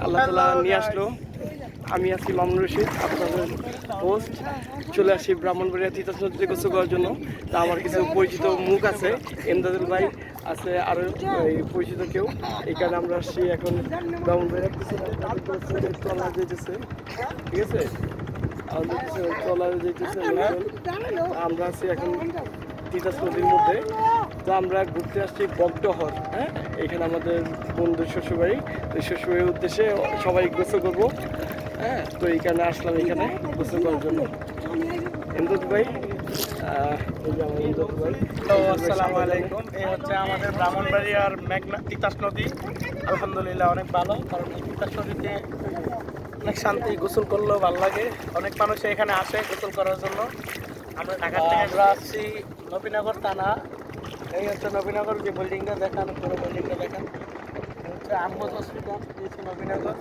আল্লাহ তাআলা নিয়ে আসলো। আমি আছি মামুন রশিদ, আপনাদের হোস্ট। চলে আসি ব্রাহ্মণবাড়িয়া তিতাস নদীতে গোসল করার জন্য। তা আমার কিছু পরিচিত মুখ আছে, এমদাদুল ভাই আছে, আরও এই পরিচিত কেউ। এই কারণে আমরা আসছি এখন ব্রাহ্মণবাড়িয়া পিছনে ট্রলার যেতেছে, ঠিক আছে? আমাদের পিছনে ট্রলার যেতেছে লোকজন। আমরা আছি এখন তিতাস নদীর মধ্যে। তো আমরা ঘুরতে আসছি বগডহর, হ্যাঁ? এখানে আমাদের বন্ধুর শ্বশুরবাড়ি। তো শ্বশুরবাড়ির উদ্দেশ্যে সবাই গোসল করবো, হ্যাঁ? তো এই কারণে আসলাম এখানে গোসল করার জন্য। ইমদাদ ভাই, এই যে আমার ইমদাদ ভাই। আসসালামু আলাইকুম। এই হচ্ছে আমাদের ব্রাহ্মণবাড়িয়ার মেঘনা তিতাস নদী। আলহামদুলিল্লাহ অনেক ভালো, কারণ এই তিতাস নদীতে অনেক শান্তি, গোসল করলেও ভালো লাগে। অনেক মানুষ এখানে আসে গোসল করার জন্য। আমরা ঢাকা থেকে আমরা আসছি নবীনগর থানা। এই হচ্ছে নবীনগর, যে বিল্ডিংটা দেখান, পুরো বিল্ডিংটা দেখান, হচ্ছে আহমদ হসপিটাল, নবীনগর।